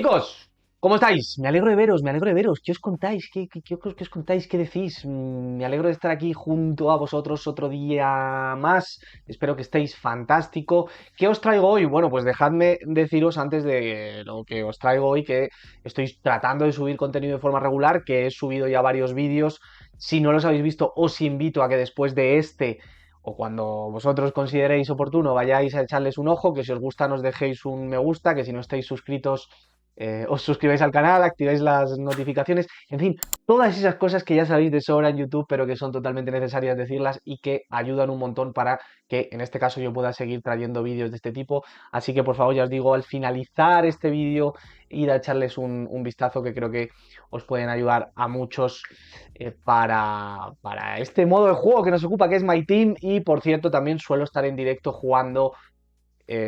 Chicos, ¿cómo estáis? Me alegro de veros, me alegro de veros. ¿Qué os contáis? ¿Qué os contáis? ¿Qué decís? Me alegro de estar aquí junto a vosotros otro día más. Espero que estéis fantástico. ¿Qué os traigo hoy? Bueno, pues dejadme deciros antes de lo que os traigo hoy que estoy tratando de subir contenido de forma regular, que he subido ya varios vídeos. Si no los habéis visto, os invito a que después de este o cuando vosotros consideréis oportuno vayáis a echarles un ojo, que si os gusta nos dejéis un me gusta, que si no estáis suscritos os suscribáis al canal, activáis las notificaciones, en fin, todas esas cosas que ya sabéis de sobra en YouTube, pero que son totalmente necesarias decirlas y que ayudan un montón para que en este caso yo pueda seguir trayendo vídeos de este tipo. Así que por favor, ya os digo, al finalizar este vídeo, id a echarles un vistazo que creo que os pueden ayudar a muchos para este modo de juego que nos ocupa, que es My Team. Y por cierto, también suelo estar en directo jugando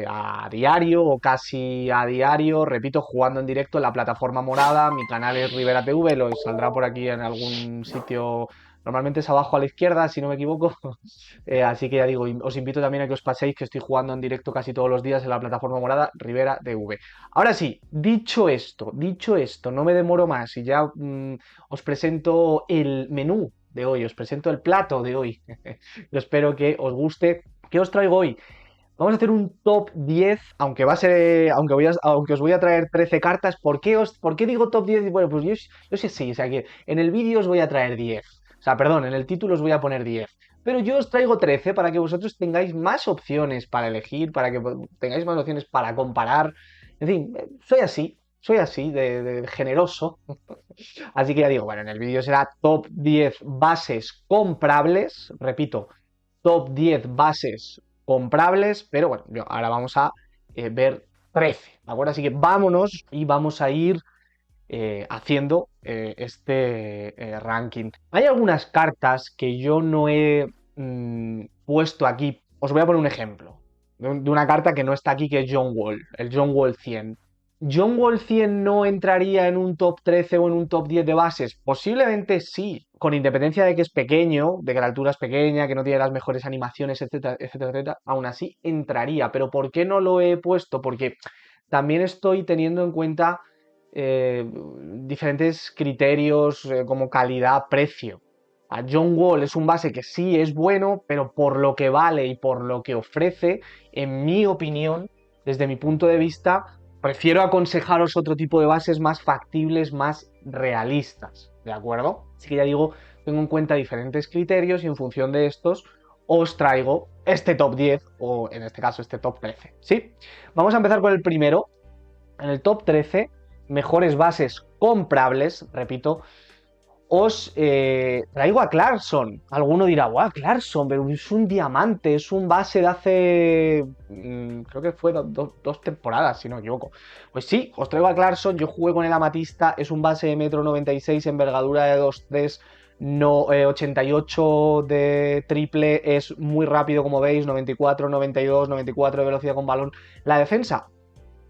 a diario o casi a diario, repito, jugando en directo en la plataforma morada. Mi canal es Rivera TV, lo saldrá por aquí en algún sitio, normalmente es abajo a la izquierda, si no me equivoco. Así que ya digo, os invito también a que os paséis, que estoy jugando en directo casi todos los días en la plataforma morada Rivera TV. Ahora sí, dicho esto, no me demoro más y ya os presento el menú de hoy, os presento el plato de hoy. Yo espero que os guste. ¿Qué os traigo hoy? Vamos a hacer un top 10, aunque va a ser, aunque os voy a traer 13 cartas. ¿Por qué digo top 10? Bueno, pues yo sé sí, o sea que en el vídeo os voy a traer 10. O sea, perdón, en el título os voy a poner 10. Pero yo os traigo 13 para que vosotros tengáis más opciones para elegir, para que tengáis más opciones para comparar. En fin, soy así de generoso. Así que ya digo, bueno, en el vídeo será top 10 bases comprables. Repito, top 10 bases comprables, pero bueno, ahora vamos a ver 13, ¿de acuerdo? Así que vámonos y vamos a ir haciendo este ranking. Hay algunas cartas que yo no he puesto aquí. Os voy a poner un ejemplo de una carta que no está aquí, que es John Wall, el John Wall 100. ¿John Wall 100 no entraría en un top 13 o en un top 10 de bases? Posiblemente sí, con independencia de que es pequeño, de que la altura es pequeña, que no tiene las mejores animaciones, etcétera, etcétera, etcétera, aún así entraría. Pero ¿por qué no lo he puesto? Porque también estoy teniendo en cuenta diferentes criterios como calidad, precio. A John Wall es un base que sí es bueno, pero por lo que vale y por lo que ofrece, en mi opinión, desde mi punto de vista, prefiero aconsejaros otro tipo de bases más factibles, más realistas, ¿de acuerdo? Así que ya digo, tengo en cuenta diferentes criterios y en función de estos os traigo este top 10 o en este caso este top 13, ¿sí? Vamos a empezar con el primero. En el top 13, mejores bases comprables, repito, os traigo a Clarkson. Alguno dirá, guau, Clarkson, pero es un diamante, es un base de hace, creo que fue dos temporadas, si no me equivoco. Pues sí, os traigo a Clarkson, yo jugué con el Amatista, es un base de 1,96 m, envergadura de 2,3, no, 88 de triple, es muy rápido como veis, 94, 92, 94 de velocidad con balón. La defensa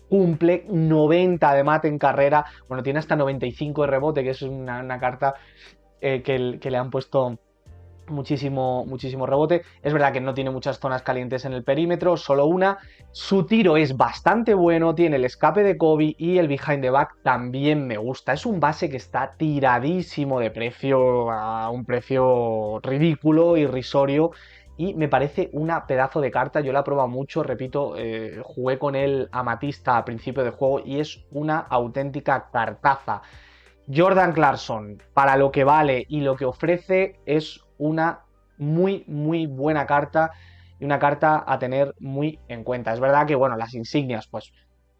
cumple 90 de mate en carrera, bueno, tiene hasta 95 de rebote, que es una carta que le han puesto muchísimo rebote. Es verdad que no tiene muchas zonas calientes en el perímetro, solo una. Su tiro es bastante bueno, tiene el escape de Kobe y el behind the back también me gusta. Es un base que está tiradísimo de precio, a un precio ridículo, irrisorio. Y me parece una pedazo de carta, yo la he probado mucho, repito, jugué con el Amatista a principio de juego y es una auténtica cartaza. Jordan Clarkson, para lo que vale y lo que ofrece, es una muy buena carta y una carta a tener muy en cuenta. Es verdad que, bueno, las insignias, pues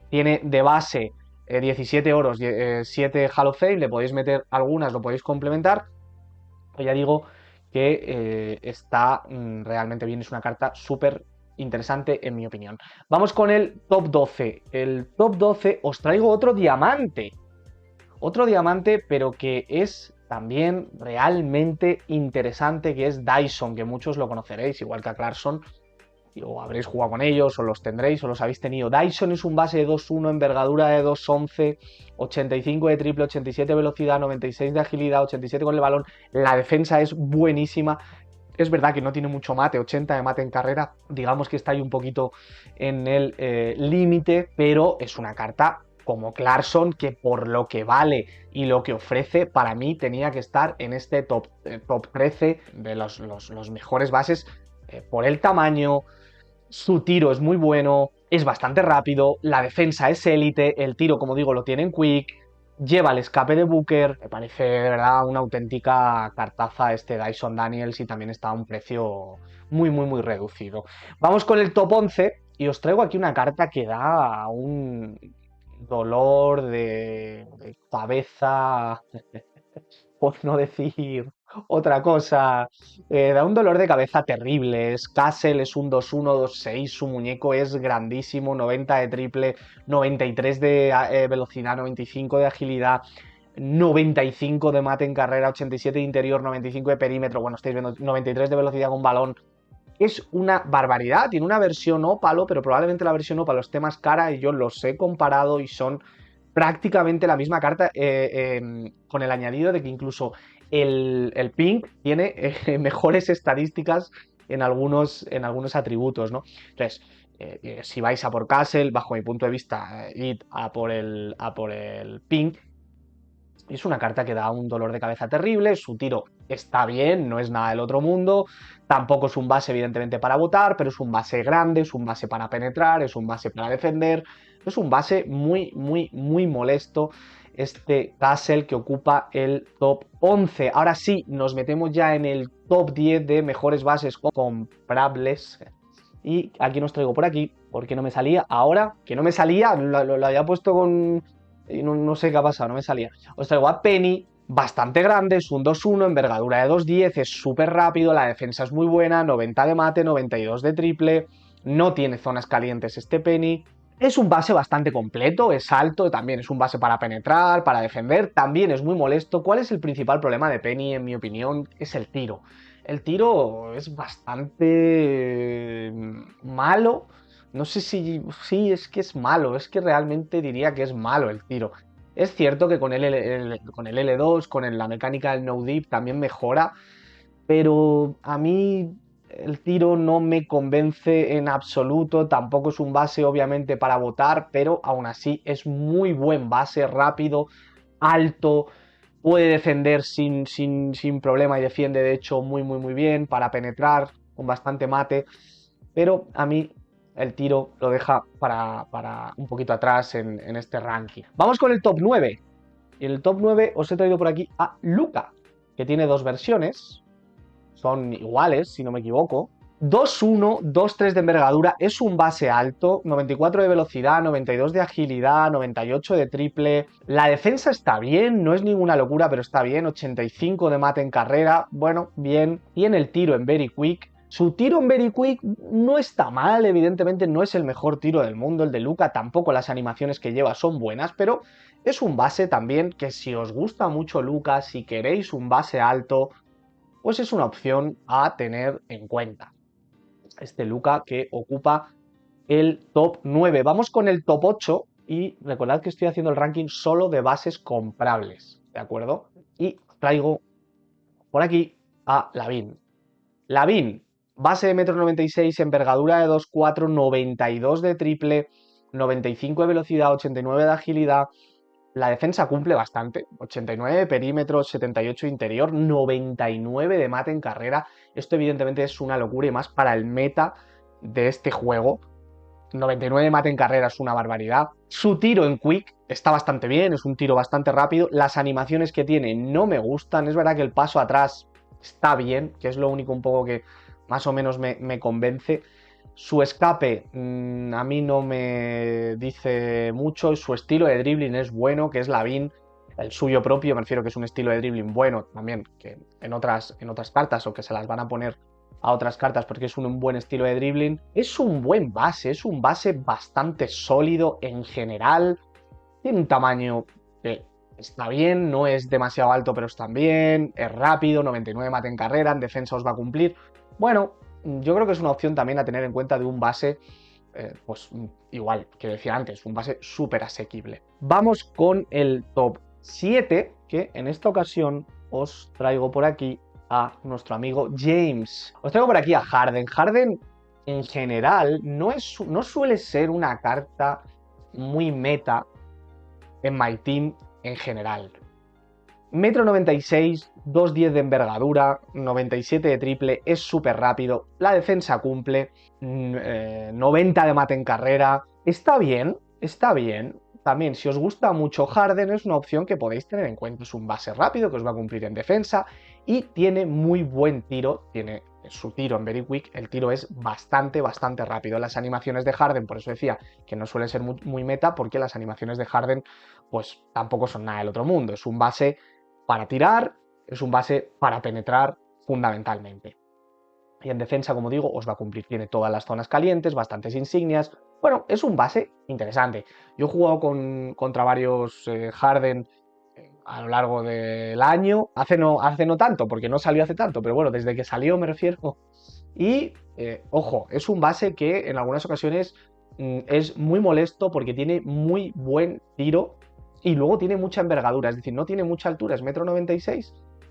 tiene de base 17 oros, 7 Hall of Fame, le podéis meter algunas, lo podéis complementar. Pues ya digo que está realmente bien, es una carta súper interesante en mi opinión. Vamos con el top 12. El top 12 os traigo otro diamante, pero que es también realmente interesante, que es Dyson, que muchos lo conoceréis, igual que a Clarkson, o habréis jugado con ellos, o los tendréis, o los habéis tenido. Dyson es un base de 2-1, envergadura de 2-11, 85 de triple, 87 de velocidad, 96 de agilidad, 87 con el balón. La defensa es buenísima. Es verdad que no tiene mucho mate, 80 de mate en carrera, digamos que está ahí un poquito en el límite, pero es una carta como Clarkson, que por lo que vale y lo que ofrece, para mí tenía que estar en este top 13 de los mejores bases por el tamaño. Su tiro es muy bueno, es bastante rápido, la defensa es élite, el tiro, como digo, lo tiene en quick, lleva el escape de Booker, me parece de verdad una auténtica cartaza este Dyson Daniels y también está a un precio muy reducido. Vamos con el top 11 y os traigo aquí una carta que da un dolor de cabeza, por no decir otra cosa. Da un dolor de cabeza terrible. Es Castle, es un 2-1, 2-6. Su muñeco es grandísimo. 90 de triple, 93 de velocidad, 95 de agilidad, 95 de mate en carrera, 87 de interior, 95 de perímetro. Bueno, estáis viendo 93 de velocidad con balón. Es una barbaridad. Tiene una versión ópalo, pero probablemente la versión ópalo esté más cara y yo los he comparado y son prácticamente la misma carta, con el añadido de que incluso el Pink tiene mejores estadísticas en algunos atributos, ¿no? Entonces, si vais a por Castle, bajo mi punto de vista, id a por el Pink. Es una carta que da un dolor de cabeza terrible, su tiro está bien, no es nada del otro mundo, tampoco es un base evidentemente para botar, pero es un base grande, es un base para penetrar, es un base para defender, es un base muy molesto este Castle que ocupa el top 11. Ahora sí, nos metemos ya en el top 10 de mejores bases comprables. Y aquí nos traigo por aquí, porque no me salía. Ahora, que no me salía, lo había puesto con... Y no sé qué ha pasado, no me salía. Os traigo a Penny, bastante grande, es un 2-1, envergadura de 2-10, es súper rápido, la defensa es muy buena, 90 de mate, 92 de triple, no tiene zonas calientes este Penny. Es un base bastante completo, es alto, también es un base para penetrar, para defender, también es muy molesto. ¿Cuál es el principal problema de Penny, en mi opinión? Es el tiro. El tiro es bastante malo. No sé si... Sí, es que es malo. Es que realmente diría que es malo el tiro. Es cierto que con el L2, con la mecánica del no dip también mejora. Pero a mí el tiro no me convence en absoluto. Tampoco es un base obviamente para botar. Pero aún así es muy buen base, rápido, alto, puede defender sin problema y defiende de hecho muy bien para penetrar con bastante mate, pero a mí el tiro lo deja para un poquito atrás en este ranking. Vamos con el top 9. Y en el top 9 os he traído por aquí a Luka, que tiene dos versiones, son iguales si no me equivoco. 2-1, 2-3 de envergadura, es un base alto, 94 de velocidad, 92 de agilidad, 98 de triple. La defensa está bien, no es ninguna locura, pero está bien, 85 de mate en carrera, bueno, bien. Y en el tiro en Very Quick, su tiro en Very Quick no está mal, evidentemente no es el mejor tiro del mundo, el de Luka, tampoco las animaciones que lleva son buenas, pero es un base también que si os gusta mucho Luka, si queréis un base alto, pues es una opción a tener en cuenta. Este Luka que ocupa el top 9. Vamos con el top 8 y recordad que estoy haciendo el ranking solo de bases comprables, ¿de acuerdo? Y traigo por aquí a Lavin. Lavin, base de 1,96 m, envergadura de 2,4, 92 de triple, 95 de velocidad, 89 de agilidad. La defensa cumple bastante, 89 de perímetro, 78 de interior, 99 de mate en carrera. Esto evidentemente es una locura y más para el meta de este juego. 99 de mate en carrera es una barbaridad. Su tiro en quick está bastante bien, es un tiro bastante rápido. Las animaciones que tiene no me gustan. Es verdad que el paso atrás está bien, que es lo único un poco que más o menos me convence. Su escape a mí no me dice mucho. Su estilo de dribbling es bueno, que es Lavin. El suyo propio, me refiero que es un estilo de dribbling bueno también, que en otras cartas o que se las van a poner a otras cartas porque es un buen estilo de dribbling. Es un buen base, es un base bastante sólido en general. Tiene un tamaño que está bien, no es demasiado alto, pero está bien. Es rápido, 99 mate en carrera, en defensa os va a cumplir. Bueno, yo creo que es una opción también a tener en cuenta de un base, pues igual que decía antes, un base súper asequible. Vamos con el top 7, que en esta ocasión os traigo por aquí a nuestro amigo James. Os traigo por aquí a Harden. Harden en general no suele ser una carta muy meta en My Team en general. 1,96 m, 2,10 de envergadura, 97 de triple, es súper rápido, la defensa cumple, 90 de mate en carrera, está bien, está bien. También, si os gusta mucho Harden, es una opción que podéis tener en cuenta. Es un base rápido que os va a cumplir en defensa y tiene muy buen tiro, tiene su tiro en Very Quick, el tiro es bastante rápido. Las animaciones de Harden, por eso decía que no suelen ser muy meta, porque las animaciones de Harden pues tampoco son nada del otro mundo. Es un base para tirar, es un base para penetrar fundamentalmente. Y en defensa, como digo, os va a cumplir, tiene todas las zonas calientes, bastantes insignias. Bueno, es un base interesante. Yo he jugado contra varios Harden a lo largo del año, hace no tanto, porque no salió hace tanto, pero bueno, desde que salió me refiero. Y, ojo, es un base que en algunas ocasiones es muy molesto porque tiene muy buen tiro y luego tiene mucha envergadura, es decir, no tiene mucha altura, es 1,96 m,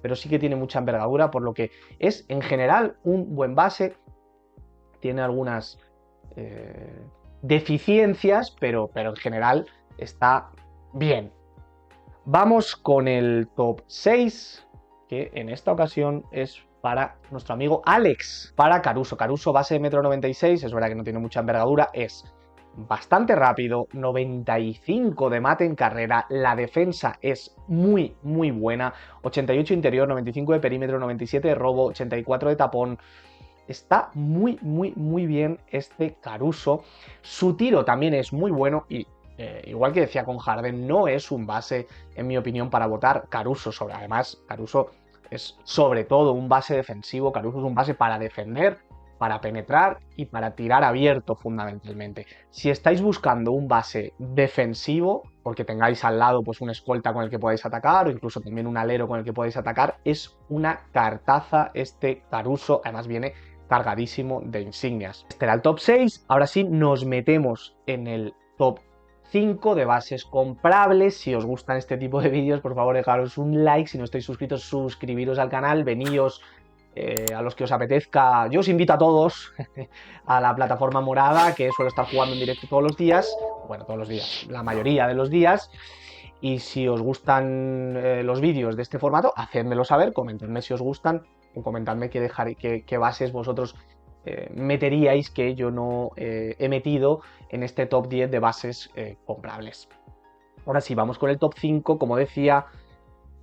pero sí que tiene mucha envergadura, por lo que es en general un buen base. Tiene algunas deficiencias, pero en general está bien. Vamos con el top 6, que en esta ocasión es para nuestro amigo Alex, para Caruso. Caruso, base de 1,96 m, es verdad que no tiene mucha envergadura, es bastante rápido, 95 de mate en carrera, la defensa es muy buena, 88 interior, 95 de perímetro, 97 de robo, 84 de tapón. Está muy bien este Caruso. Su tiro también es muy bueno y igual que decía con Harden, no es un base, en mi opinión, para votar Caruso sobre. Además, Caruso es sobre todo un base defensivo, Caruso es un base para defender, para penetrar y para tirar abierto fundamentalmente. Si estáis buscando un base defensivo, porque tengáis al lado pues un escolta con el que podáis atacar o incluso también un alero con el que podáis atacar, es una cartaza este Caruso, además viene cargadísimo de insignias. Este era el top 6, ahora sí nos metemos en el top 5 de bases comprables. Si os gustan este tipo de vídeos, por favor dejaros un like, si no estáis suscritos, suscribiros al canal, veníos a los que os apetezca. Yo os invito a todos a la plataforma morada, que suelo estar jugando en directo todos los días, bueno, todos los días, la mayoría de los días. Y si os gustan los vídeos de este formato, hacedmelo saber, comentadme si os gustan, o comentadme qué bases vosotros meteríais que yo no he metido en este top 10 de bases comprables. Ahora sí, vamos con el top 5, como decía,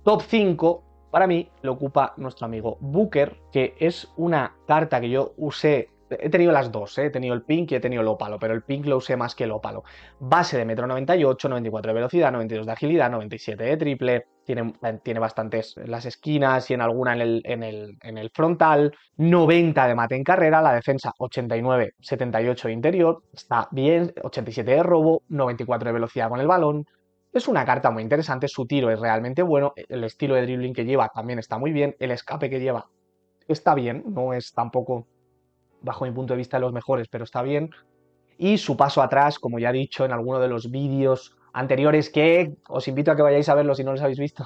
top 5 para mí lo ocupa nuestro amigo Booker, que es una carta que yo usé, he tenido las dos, he tenido el pink y he tenido el ópalo, pero el pink lo usé más que el ópalo. Base de 1,98 m, 94 de velocidad, 92 de agilidad, 97 de triple, tiene bastantes en las esquinas y en alguna en el frontal, 90 de mate en carrera, la defensa 89, 78 de interior, está bien, 87 de robo, 94 de velocidad con el balón. Es una carta muy interesante, su tiro es realmente bueno, el estilo de dribbling que lleva también está muy bien, el escape que lleva está bien, no es tampoco, bajo mi punto de vista, de los mejores, pero está bien. Y su paso atrás, como ya he dicho en alguno de los vídeos anteriores, que os invito a que vayáis a verlos si no los habéis visto,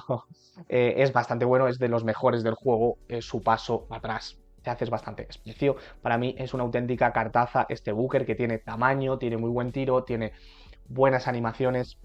es bastante bueno, es de los mejores del juego, su paso atrás. Se hace bastante especio. Para mí es una auténtica cartaza este Booker, que tiene tamaño, tiene muy buen tiro, tiene buenas animaciones,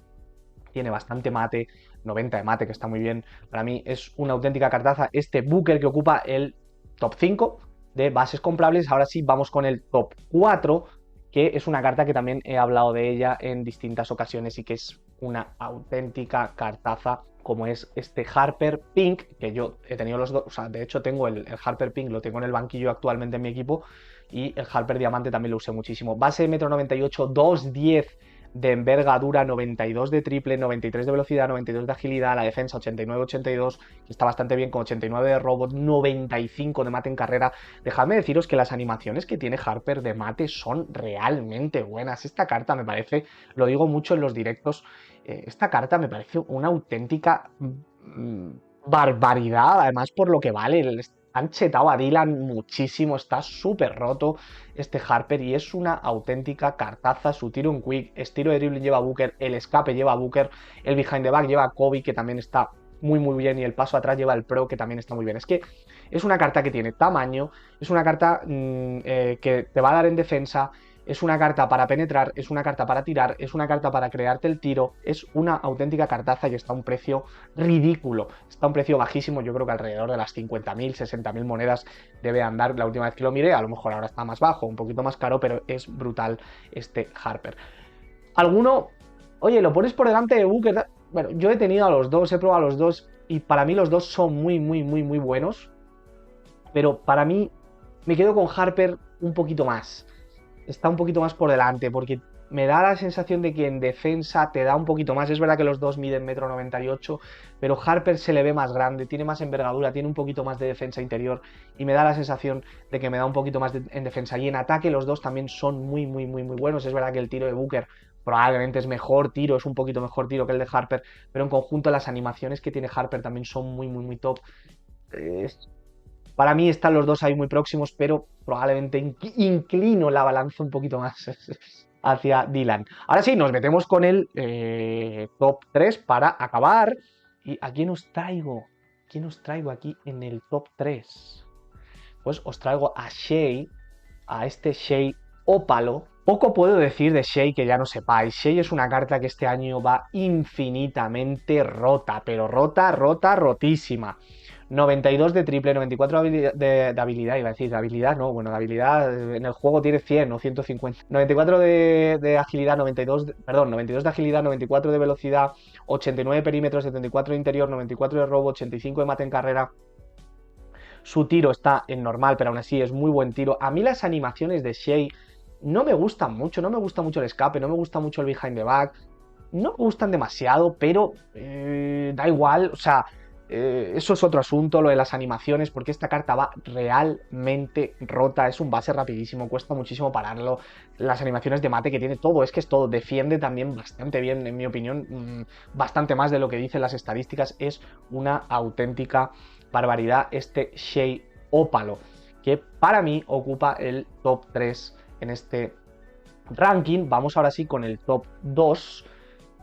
tiene bastante mate, 90 de mate, que está muy bien. Para mí es una auténtica cartaza este Booker, que ocupa el top 5 de bases comprables. Ahora sí, vamos con el top 4, que es una carta que también he hablado de ella en distintas ocasiones y que es una auténtica cartaza, como es este Harper Pink, que yo he tenido los dos, o sea, de hecho tengo el Harper Pink, lo tengo en el banquillo actualmente en mi equipo, y el Harper Diamante también lo usé muchísimo. Base de 1,98 m, 2,10 de envergadura, 92 de triple, 93 de velocidad, 92 de agilidad, la defensa 89-82, que está bastante bien, con 89 de robot, 95 de mate en carrera. Dejadme deciros que las animaciones que tiene Harper de mate son realmente buenas. Esta carta me parece, lo digo mucho en los directos, esta carta me parece una auténtica barbaridad, además por lo que vale. Han chetado a Dylan muchísimo, está súper roto este Harper y es una auténtica cartaza. Su tiro en quick, estilo de dribbling lleva a Booker, el escape lleva a Booker, el behind the back lleva a Kobe, que también está muy bien, y el paso atrás lleva el Pro, que también está muy bien. Es que es una carta que tiene tamaño, es una carta que te va a dar en defensa, Es una carta para penetrar, es una carta para tirar, es una carta para crearte el tiro, es una auténtica cartaza y está a un precio ridículo, está a un precio bajísimo, yo creo que alrededor de las 50.000, 60.000 monedas debe andar la última vez que lo miré, a lo mejor ahora está más bajo, un poquito más caro, pero es brutal este Harper. Alguno, oye, lo pones por delante de Booker. Bueno, yo he tenido a los dos, he probado a los dos y para mí los dos son muy, muy, muy, muy buenos. Pero para mí me quedo con Harper un poquito más. Está un poquito más por delante porque me da la sensación de que en defensa te da un poquito más. Es verdad que los dos miden 1,98 m, pero Harper se le ve más grande, tiene más envergadura, tiene un poquito más de defensa interior y me da la sensación de que me da un poquito más en defensa. Y en ataque los dos también son muy, muy, muy, muy buenos. Es verdad que el tiro de Booker probablemente es mejor tiro, es un poquito mejor tiro que el de Harper, pero en conjunto las animaciones que tiene Harper también son muy, muy, muy top. Eh, para mí están los dos ahí muy próximos, pero probablemente inclino la balanza un poquito más hacia Dylan. Ahora sí, nos metemos con el top 3 para acabar. ¿Y a quién os traigo? ¿Quién os traigo aquí en el top 3? Pues os traigo a Shea, a este Shea Ópalo. Poco puedo decir de Shea que ya no sepáis. Shea es una carta que este año va infinitamente rota, pero rota, rota, rotísima. 92 de triple, 94 de habilidad, iba a decir, de habilidad, no, bueno, de habilidad en el juego tiene 100 o 150. 94 de agilidad, 92, perdón, 92 de agilidad, 94 de velocidad, 89 de perímetro, 74 de interior, 94 de robo, 85 de mate en carrera. Su tiro está en normal, pero aún así es muy buen tiro. A mí las animaciones de Shea no me gustan mucho, no me gusta mucho el escape, no me gusta mucho el behind the back, no me gustan demasiado, pero da igual, o sea, eso es otro asunto, lo de las animaciones, porque esta carta va realmente rota, es un base rapidísimo, cuesta muchísimo pararlo, las animaciones de mate que tiene todo, es que es todo, defiende también bastante bien, en mi opinión, bastante más de lo que dicen las estadísticas, es una auténtica barbaridad este Shea Ópalo, que para mí ocupa el top 3 en este ranking. Vamos ahora sí con el top 2,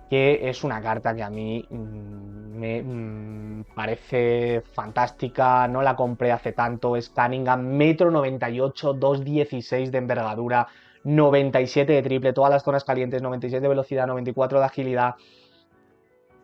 que es una carta que a mí me parece fantástica, no la compré hace tanto, es Cunningham, 1,98 m, 2,16 de envergadura, 97 de triple, todas las zonas calientes, 96 de velocidad, 94 de agilidad,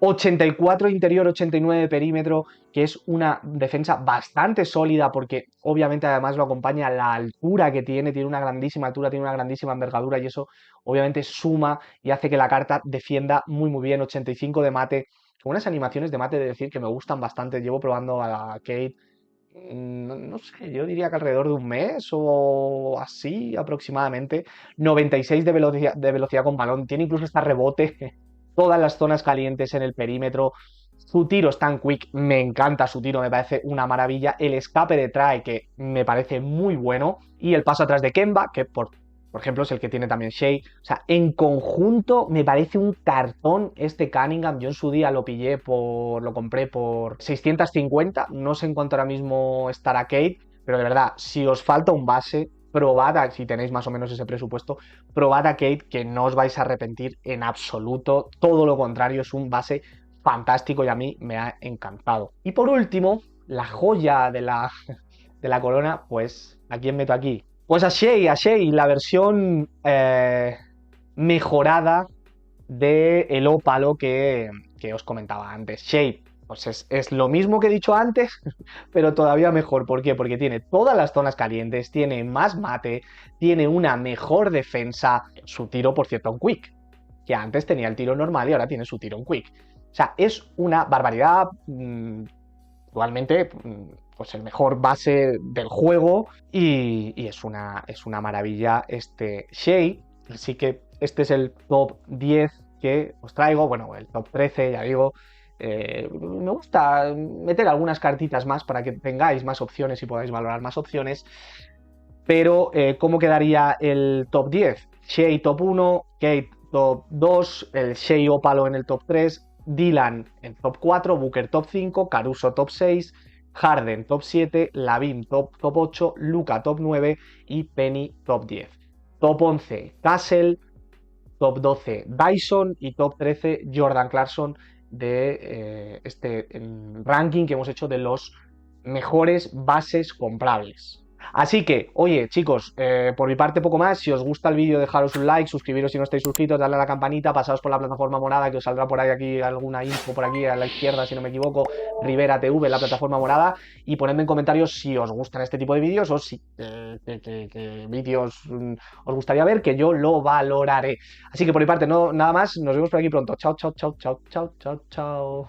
84 de interior, 89 de perímetro, que es una defensa bastante sólida porque obviamente además lo acompaña la altura que tiene una grandísima altura, tiene una grandísima envergadura y eso obviamente suma y hace que la carta defienda muy muy bien. 85 de mate, con unas animaciones de mate de decir que me gustan bastante, llevo probando a la Kate, no sé, yo diría que alrededor de un mes o así aproximadamente. 96 de velocidad con balón, tiene incluso hasta rebote, todas las zonas calientes en el perímetro. Su tiro es tan quick, me encanta su tiro, me parece una maravilla. El escape de Trae, que me parece muy bueno. Y el paso atrás de Kemba, que por ejemplo es el que tiene también Shea. O sea, en conjunto me parece un cartón este Cunningham. Yo en su día lo compré por 650. No sé en cuánto ahora mismo estará Kate, pero de verdad, si os falta un base, probad, si tenéis más o menos ese presupuesto, probad a Kate, que no os vais a arrepentir en absoluto. Todo lo contrario, es un base fantástico y a mí me ha encantado. Y por último, la joya de la corona, pues, ¿a quién meto aquí? Pues a Shea, la versión mejorada de el ópalo que os comentaba antes. Shea, pues es lo mismo que he dicho antes, pero todavía mejor. ¿Por qué? Porque tiene todas las zonas calientes, tiene más mate, tiene una mejor defensa. Su tiro, por cierto, un quick, que antes tenía el tiro normal y ahora tiene su tiro en quick. O sea, es una barbaridad. Actualmente, pues el mejor base del juego y es una maravilla este Shea. Así que este es el top 10 que os traigo. Bueno, el top 13, ya digo. Me gusta meter algunas cartitas más para que tengáis más opciones y podáis valorar más opciones. Pero, ¿cómo quedaría el top 10? Shea top 1, Kate top 2, el Shea Ópalo en el top 3, Dylan en top 4, Booker top 5, Caruso top 6, Harden top 7, Lavin top 8, Luka top 9 y Penny top 10. Top 11, Castle, top 12, Dyson y top 13, Jordan Clarkson de este ranking que hemos hecho de los mejores bases comprables. Así que, oye, chicos, por mi parte poco más. Si os gusta el vídeo, dejaros un like, suscribiros si no estáis suscritos, darle a la campanita, pasaos por la plataforma morada, que os saldrá por ahí aquí alguna info por aquí a la izquierda, si no me equivoco, Rivera TV, la plataforma morada, y ponedme en comentarios si os gustan este tipo de vídeos o si qué vídeos os gustaría ver, que yo lo valoraré. Así que por mi parte, no, nada más, nos vemos por aquí pronto. Chao, chao, chao, chao, chao, chao, chao.